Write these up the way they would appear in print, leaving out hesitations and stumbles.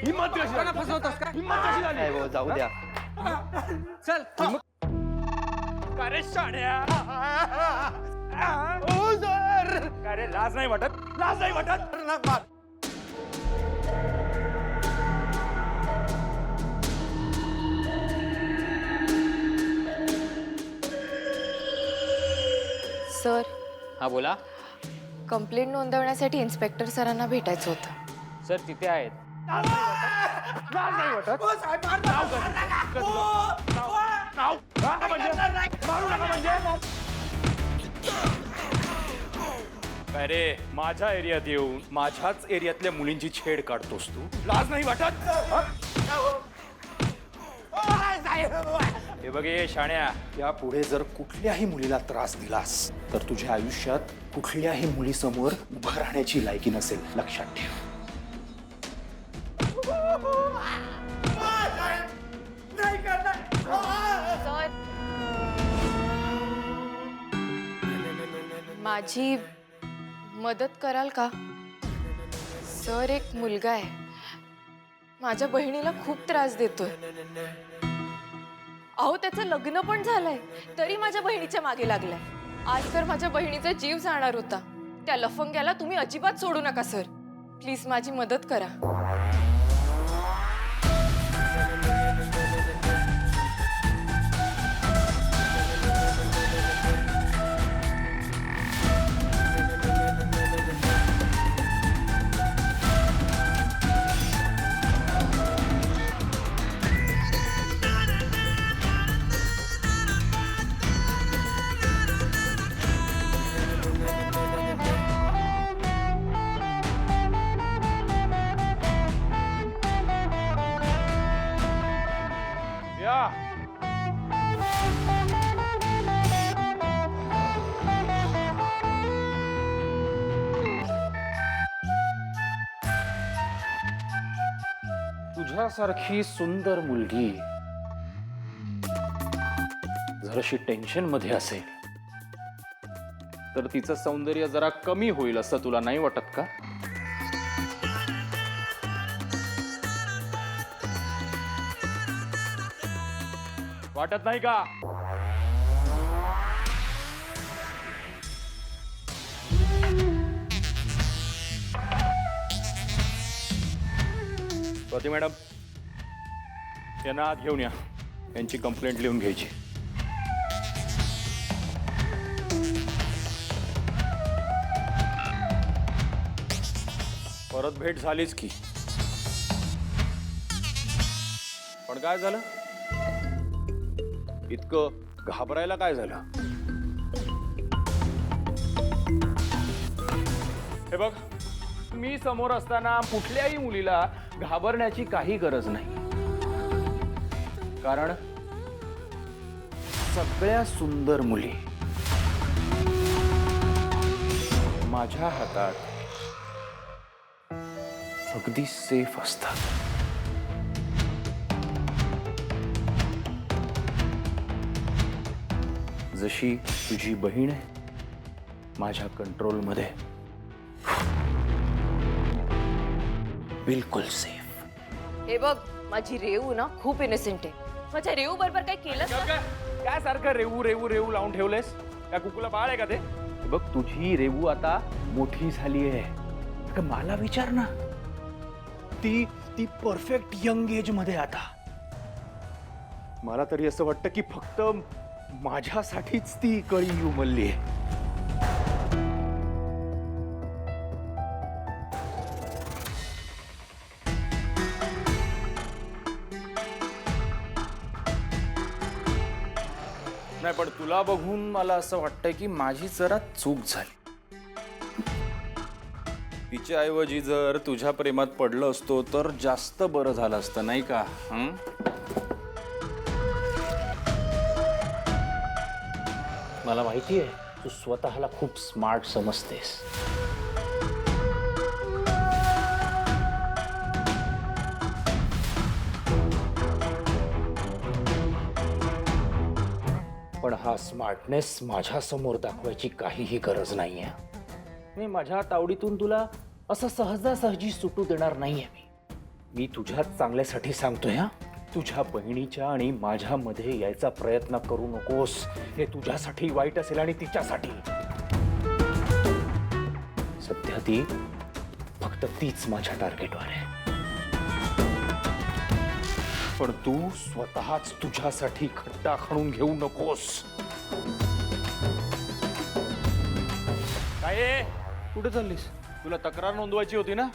हिम्मत कशी झाली? फसवतोस का? हिम्मत कशी झाली? नाही भाऊ जाऊ द्या. चल अरे शाण्या. ओ सर. अरे लाज नाही वाटत? लाज नाही वाटत? सर, हा बोला. कंप्लेंट नोंदवण्यासाठी इन्स्पेक्टर सरांना भेटायचं होतं. सर तिथे आहेत. लाज नाही वाटत? नाव कसं? नाव? हा, म्हणजे? मारू नका म्हणजे? काय रे, माझ्या एरियात येऊन माझ्याच एरियातल्या मुलींची छेड काढतोस तू? लाज नाही वाटत? हा? हे बघ ये शाण्या, या पुढे जर कुठल्याही मुलीला त्रास दिलास तर तुझ्या आयुष्यात कुठल्याही मुलीसमोर उभं राहण्याची लायकी नसेल, लक्षात ठेव. सर, माझी मदत कराल का? सर, एक मुलगा आहे, माझ्या बहिणीला खूप त्रास देतोय. अहो, त्याचं लग्न पण झालंय तरी माझ्या बहिणीच्या मागे लागलाय. आज तर माझ्या बहिणीचा जीव जाणार होता. त्या लफंग्याला तुम्ही अजिबात सोडू नका सर. प्लीज माझी मदत करा. या. तुझ्यासारखी सुंदर मुलगी जराशी टेन्शन मध्ये असेल तर तिचं सौंदर्य जरा कमी होईल असं तुला नाही वाटत का? वाटत नाही का? स्वाती मॅडम, यांना आत घेऊन या. यांची कंप्लेंट लिहून घ्यायची. परत भेट झालीच की. पण काय झालं? इतकं घाबरायला काय झालं? हे बघ, मी समोर असताना कुठल्याही मुलीला घाबरण्याची काही गरज नाही. कारण सगळ्या सुंदर मुली माझ्या हातात अगदी सेफ असतात. जशी तुझी बहीण आहे माझ्या कंट्रोलमध्ये, बिलकुल सेफ. हे बघ, माझी रेऊ ना खूप इनोसेंट आहे. माझ्या रेऊ बरोबर काय केलं? काय सारखं रेऊ रेऊ रेऊ लावून ठेवलेस? काय कुकुला बाळ आहे का ते? हे बघ, तुझी रेऊ आता मोठी झाली आहे. मला विचार ना, ती ती परफेक्ट यंग एज मध्ये आता. मला तरी असं वाटतं की फक्त माझ्यासाठीच ती कळी उमलली आहे. नाही, पण तुला बघून मला असं वाटतंय की माझी जरा चूक झाली. तिच्याऐवजी जर तुझ्या प्रेमात पडलो असतो तर जास्त बरं झालं असतं, नाही का? मला माहिती आहे तू स्वतःला खूप स्मार्ट समजतेस. पण हा स्मार्टनेस माझ्या समोर दाखवायची काहीही गरज नाहीये. मी माझ्या तावडीतून तुला असं सहजासहजी सुटू देणार नाहीये मी तुझ्याच चांगल्यासाठी सांगतोय हा. तुझ्या बहिणीच्या आणि माझ्यामध्ये यायचा प्रयत्न करू नकोस. हे तुझ्यासाठी वाईट असेल आणि तिच्यासाठी. सध्या ती फक्त तीच माझ्या टार्गेटवर आहे. पण तू स्वतःच तुझ्यासाठी खड्डा खणून घेऊ नकोस. काय कुठे चाललीस? तुला तक्रार नोंदवायची होती ना?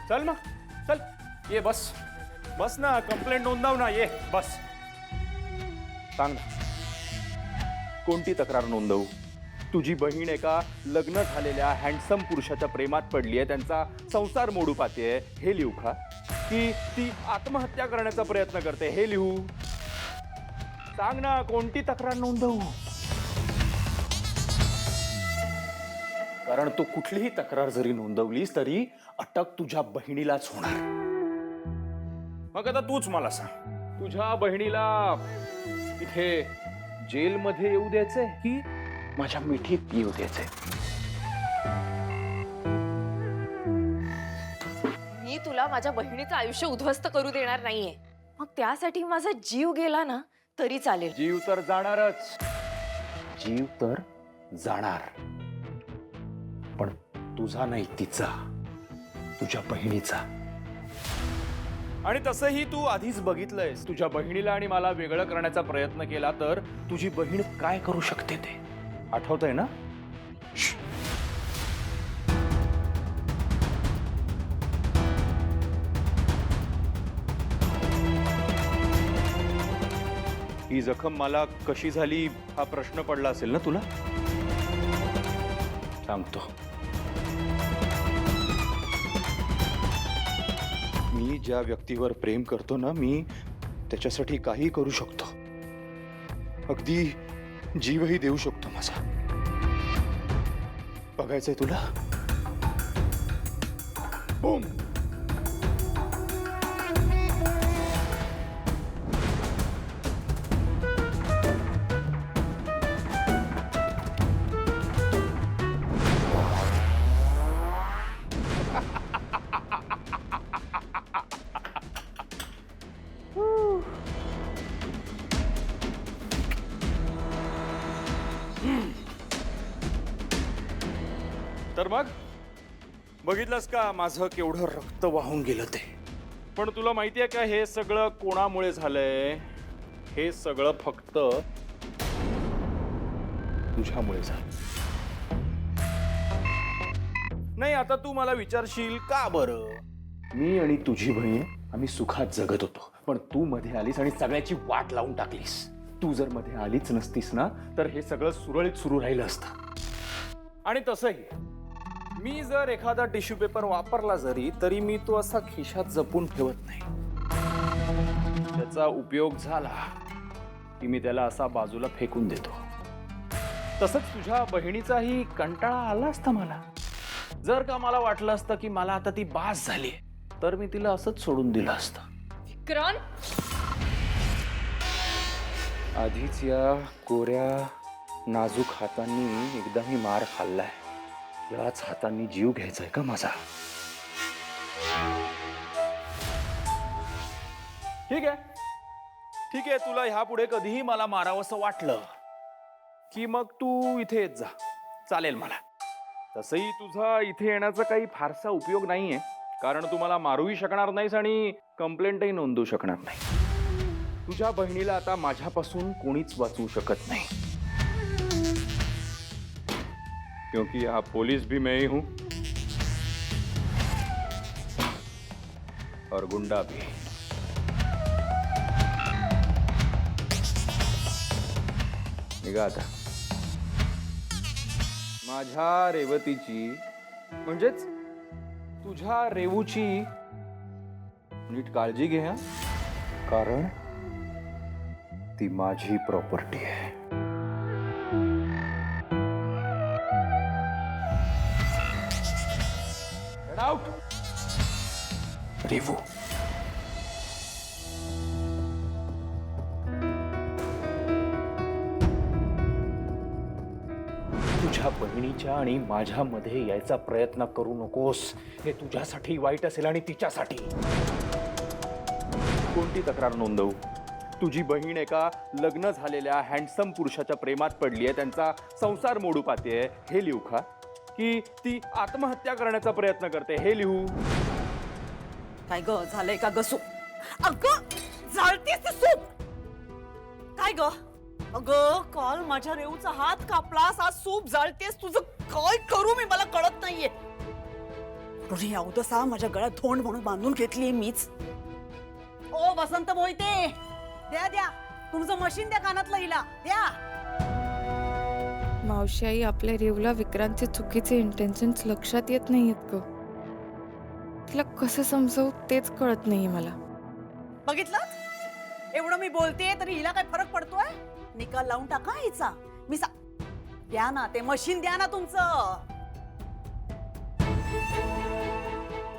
चल मग चल, ये बस बस ना, कंप्लेंट नोंदव ना, ये बस. सांग ना, कोणती तक्रार नोंदवू? तुझी बहीण एका लग्न झालेल्या हँडसम पुरुषाच्या प्रेमात पडली आहे, त्यांचा संसार मोडू पाहतेय, हे लिहू का? की ती आत्महत्या करण्याचा प्रयत्न करते, हे लिहू? सांग ना, कोणती तक्रार नोंदवू? कारण तू कुठलीही तक्रार जरी नोंदवलीस तरी अटक तुझ्या बहिणीलाच होणार. मग आता तूच मला सांग, तुझ्या बहिणीला इथे जेलमध्ये येऊ द्यायचंय की माझ्या मिठीत येऊ द्यायचंय? मी तुला माझ्या बहिणीचं आयुष्य उद्ध्वस्त करू देणार नाहीये. मग त्यासाठी माझा जीव गेला ना तरी चालेल. जीव तर जाणारच, जीव तर जाणार, पण तुझा नाही, तिचा, तुझ्या बहिणीचा. आणि तसंही तू आधीच बघितलंयस, तुझ्या बहिणीला आणि मला वेगळं करण्याचा प्रयत्न केला तर तुझी बहीण काय करू शकते ते आठवतंय ना? ही जखम मला कशी झाली हा प्रश्न पडला असेल ना तुला? सांगतो. मी ज्या व्यक्तीवर प्रेम करतो ना, मी त्याच्यासाठी काही करू शकतो. अगदी जीवही देऊ शकतो माझा. बघायचंय तुला? बूम. तर मग बघितलंस का माझं केवढं रक्त वाहून गेलं ते? पण तुला माहितीये का हे सगळं कोणामुळे झालंय? हे सगळं फक्त तुझ्यामुळे झालं. नाही, आता तू मला विचारशील का बरं? मी आणि तुझी बहीण आम्ही सुखात जगत होतो, पण तू मध्ये आलीस आणि सगळ्याची वाट लावून टाकलीस. तू जर मध्ये आलीच नसतीस ना तर हे सगळं सुरळीत सुरू राहिलं असतं. आणि तसंही मी जर एखादा टिश्यू पेपर वापरला जरी तरी मी तो असा खिशात जपून ठेवत नाही. त्याचा उपयोग झाला की मी त्याला असा बाजूला फेकून देतो. तसंच तुझ्या बहिणीचाही कंटाळा आला असता मला. जर का मला वाटलं असतं की मला आता ती बास झाली तर मी तिला असंच सोडून दिलं असतं. विक्रांत, आधीच या कोऱ्या नाजूक हातांनी एकदा मी मार खाल्लाय. याच हातांनी जीव घ्यायचाय का माझा? ठीक आहे, ठीक आहे. तुला ह्यापुढे कधीही मला मारावंसं वाटलं की मग तू इथे येत जा, चालेल मला. तसंही तुझा इथे येण्याचा काही फारसा उपयोग नाहीये, कारण तू मला मारूही शकणार नाहीस आणि कंप्लेंटही नोंदवू शकणार नाही. तुझ्या बहिणीला आता माझ्यापासून कोणीच वाचवू शकत नाही, क्योंकि यहाँ पुलिस भी मैं ही हूं और गुंडा भी. निघा आता. माझ्या रेवतीची म्हणजेच तुझ्या रेवूची नीट काळजी घे हा, कारण ती माझी प्रॉपर्टी आहे. आउट रेवू. तुझ्या बहिणीच्या आणि माझ्यामध्ये यायचा प्रयत्न करू नकोस. हे तुझ्यासाठी वाईट असेल आणि तिच्यासाठी. कोणती तक्रार नोंदवू? तुझी बहीण एका लग्न झालेल्या हँडसम पुरुषाच्या प्रेमात पडलीये, त्यांचा संसार मोडू पाहतेय, हे लिहू का? की ती आत्महत्या करण्याचा प्रयत्न करते, हे लिहू? काय ग झालंय का ग सूप? अगं जाळतेस ते सूप. काय ग? अगं काल माझ्या रेऊचा हात कापलास, आज सूप जाळतेस. तुझं काय करू मी, मला कळत नाहीये. अरे अवदसा माझ्या गळ्यात थोंड म्हणून बांधून घेतली मीच. ओ वसंत मोहिते, द्या द्या तुमचं मशीन द्या, कानातलं हिला द्या. मावशी आई, आपल्या रेवला विक्रांतचे चुकीचे इंटेन्शन्स लक्षात येत नाहीयेत ग. तिला कसं समजवू तेच कळत नाहीये मला. बघितलं, एवढं मी बोलते तरी हिला काय फरक पडतोय? निकाल लावून टाका हिचा. द्या ना ते मशीन, द्या ना तुमचं.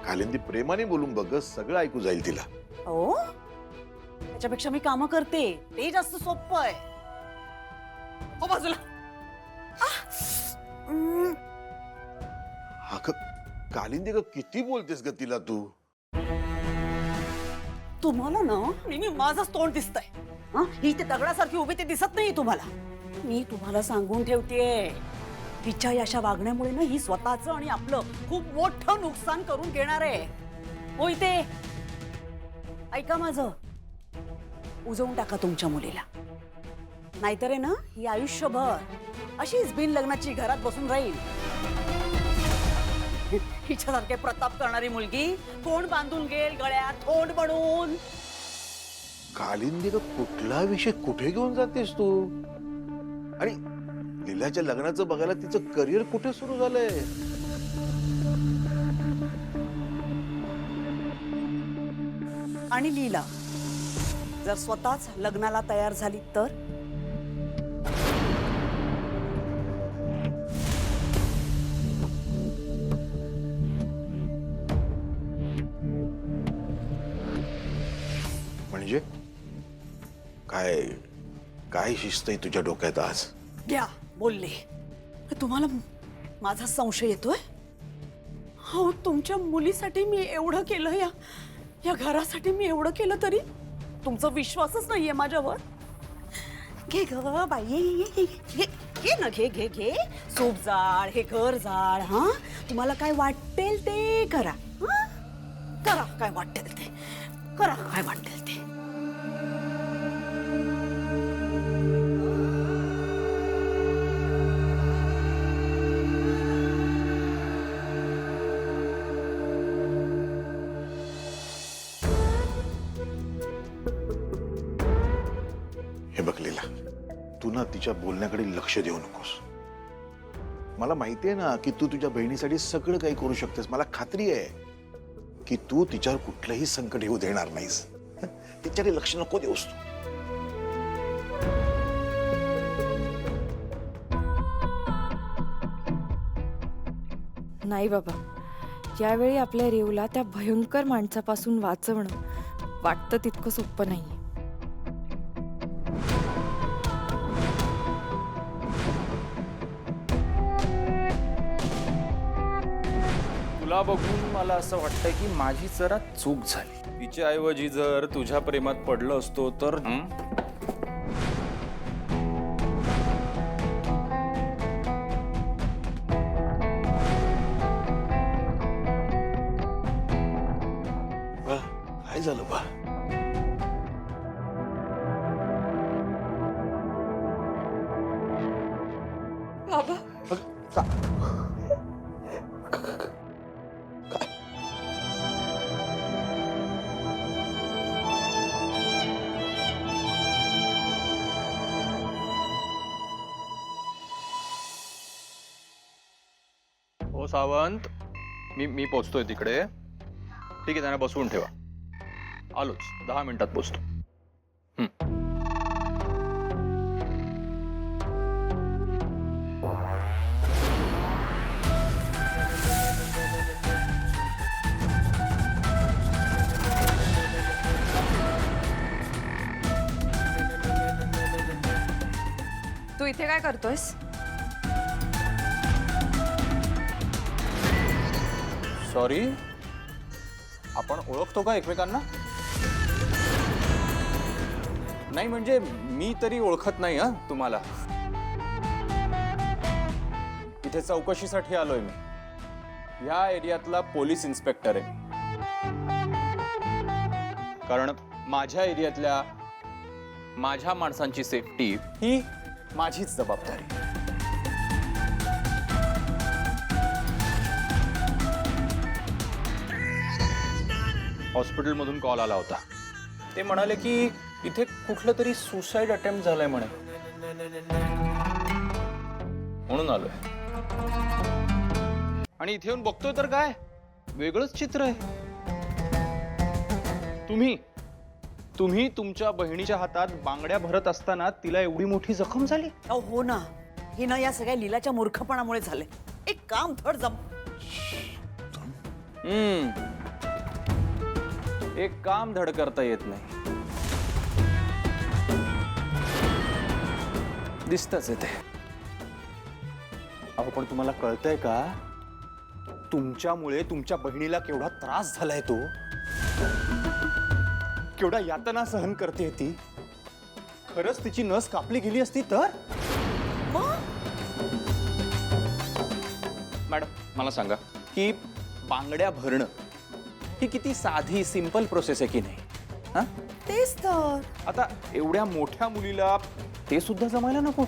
कालिंदी प्रेमाने बोलून बघ, सगळं ऐकू जाईल तिला. हो, त्याच्यापेक्षा मी काम करते, ते जास्त सोपं आहे. हो बाजूला. अगं कालिंदी ग, किती बोलतेस ग तिला तू? तुम्हाला ना नेहमी माझंच तोंड दिसतंय. हा, ही ते दगडासारखी उभी ते दिसत नाही तुम्हाला. मी तुम्हाला सांगून ठेवतेय, तिच्या अशा वागण्यामुळे ना ही स्वतःचं आणि आपलं खूप मोठं नुकसान करून घेणार आहे. होय ते ऐका माझं, उजवून टाका तुमच्या मुलीला, नाहीतर आहे ना ही आयुष्यभर अशीच बिन लग्नाची घरात बसून राहील. हिच्यासारखे प्रताप करणारी मुलगी कोण बांधून घेईल गळ्यात थोंड बनून? कालिंदी ग, कुठला विषय कुठे घेऊन जातेस तू? आणि लीलाच्या लग्नाचं बघायला तिचं करिअर कुठे सुरू झालंय? आणि लीला जर स्वतःच लग्नाला तयार झाली तर? म्हणजे काय काय शिस्त आहे तुझ्या डोक्यात आज? घ्या बोलले. तुम्हाला माझा संशय येतोय? हो, तुमच्या मुलीसाठी मी एवढं केलं, या घरासाठी मी एवढं केलं, तरी तुमचा विश्वासच नाहीये माझ्यावर. घे ग बाई, घे ना, घे घे घे. सूप जाळ, हे घर जाळ. हा, तुम्हाला काय वाटेल ते करा. हा, करा काय वाटेल ते करा, काय वाटेल ते. हे बघ लीला, तू ना तिच्या बोलण्याकडे लक्ष देऊ नकोस. मला माहितीये ना की तू तुझ्या बहिणीसाठी सगळं काही करू शकतेस. मला खात्री आहे की तू तिच्यावर कुठलंही संकट येऊ देणार नाहीस. तिच्याकडे लक्ष नको देऊस तू. नाही बाबा, यावेळी आपल्या रेवला त्या भयंकर माणसापासून वाचवणं वाटतं तितकं सोपं नाहीये. तुला बघून मला असं वाटतंय की माझी जरा चूक झाली. तिच्या ऐवजी जर तुझ्या प्रेमात पडलो असतो तर बा, काय झालं बा? बाबा, हो सावंत, मी पोचतोय तिकडे. ठीक आहे, त्यांना बसवून ठेवा. आलोच, 10 मिनिटात पोचतो. तू इथे काय करतोयस? सॉरी, आपण ओळखतो का एकमेकांना? नाही म्हणजे मी तरी ओळखत नाही हा तुम्हाला. इथे चौकशीसाठी आलोय मी. या एरियातला पोलीस इन्स्पेक्टर आहे. कारण माझ्या एरियातल्या माझ्या माणसांची सेफ्टी ही माझीच जबाबदारी. हॉस्पिटलमधून कॉल आला होता. ते म्हणाले की इथे कुठलं तरी सुसाईड अटेम्प्ट झालाय म्हणे, म्हणून आलोय. आणि इथे येऊन बघतोय तर काय वेगळंच चित्र आहे. तुम्ही तुमच्या बहिणीच्या हातात बांगड्या भरत असताना तिला एवढी मोठी जखम झाली. अहो हो ना, हे ना या सगळ्या लीलाच्या मूर्खपणामुळे झाले. एक काम धड जम. एक काम धड करता येत नाही. दिसतच येते. अहो पण तुम्हाला कळतंय का, तुमच्यामुळे तुमच्या बहिणीला केवढा त्रास झालाय तो, केवढा यातना सहन करते ती. खरंच तिची नस कापली गेली असती तर? मॅडम मला सांगा की बांगड्या भरणं ही किती साधी सिंपल प्रोसेस आहे की नाही? हा तेच तर. आता एवढ्या मोठ्या मुलीला ते सुद्धा जमायला नको.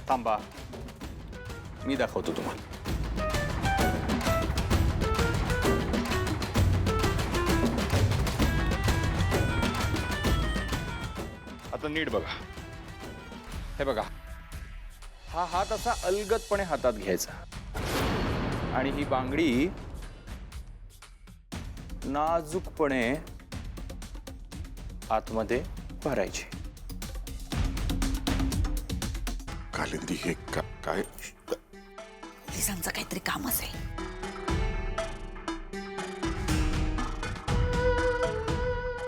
थांबा, मी दाखवतो तुम्हाला. आता नीट बघा. हे बघा, हा हात असा अलगदपणे हातात घ्यायचा आणि ही बांगडी नाजूकपणे आतमध्ये भरायची. कालिंदी हे काय पोलिसांचं काहीतरी काम असेल.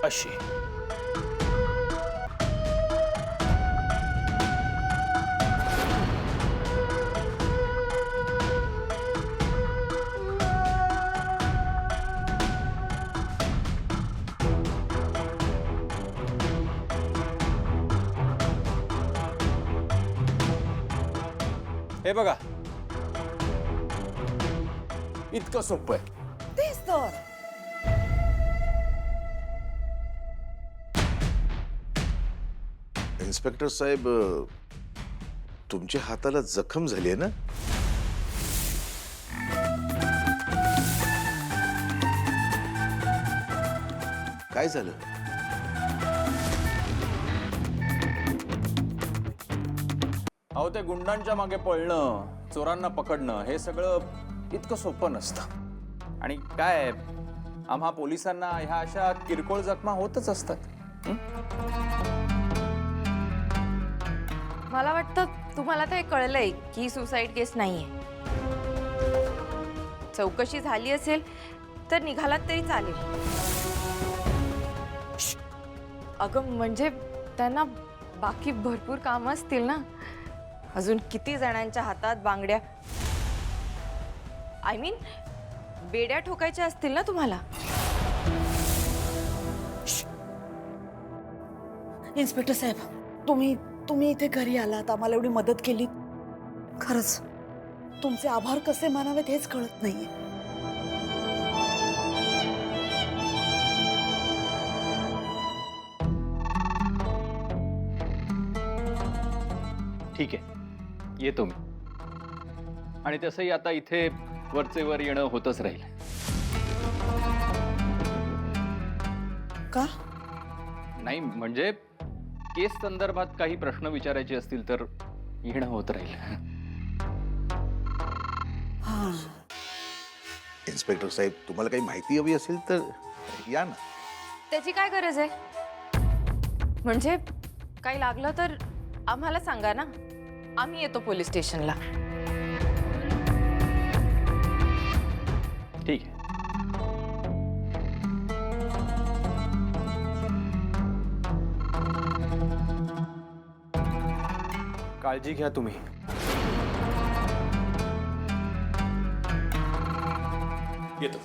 अशी. हे बघा, इतकं सोपं आहे. तेच तर. इन्स्पेक्टर साहेब, तुमच्या हाताला जखम झाली आहे ना? काय झालं? अहो ते गुंडांच्या मागे पळणं, चोरांना पकडणं हे सगळं इतकं सोपं नसतं. आणि काय आम्हा पोलिसांना ह्या अशा किरकोळ जखमा होतच असतात. मला वाटतं तुम्हाला ते कळलंय की सुसाईड केस नाहीये. चौकशी झाली असेल तर निघालात तरी चालेल. अगं म्हणजे त्यांना बाकी भरपूर कामं असतील ना. अजून किती जणांच्या हातात बांगड्या, आय मीन बेड्या ठोकायच्या असतील ना तुम्हाला. इन्स्पेक्टर साहेब, तुम्ही इथे घरी आलात, आम्हाला एवढी मदत केली, खरंच तुमचे आभार कसे मानावेत हेच कळत नाहीये. ठीक आहे, येतो मी. आणि तसंही आता इथे वरचे वर येणं होतच राहील. का? नाही म्हणजे केस संदर्भात काही प्रश्न विचारायचे असतील तर येणं होत राहील. हा. इन्स्पेक्टर साहेब, तुम्हाला काही माहिती हवी असेल तर या ना. त्याची काय गरज आहे? म्हणजे काही लागलं तर आम्हाला सांगा ना, आम्ही येतो पोलीस स्टेशनला. ठीक आहे. काळजी घ्या तुम्ही. येतो.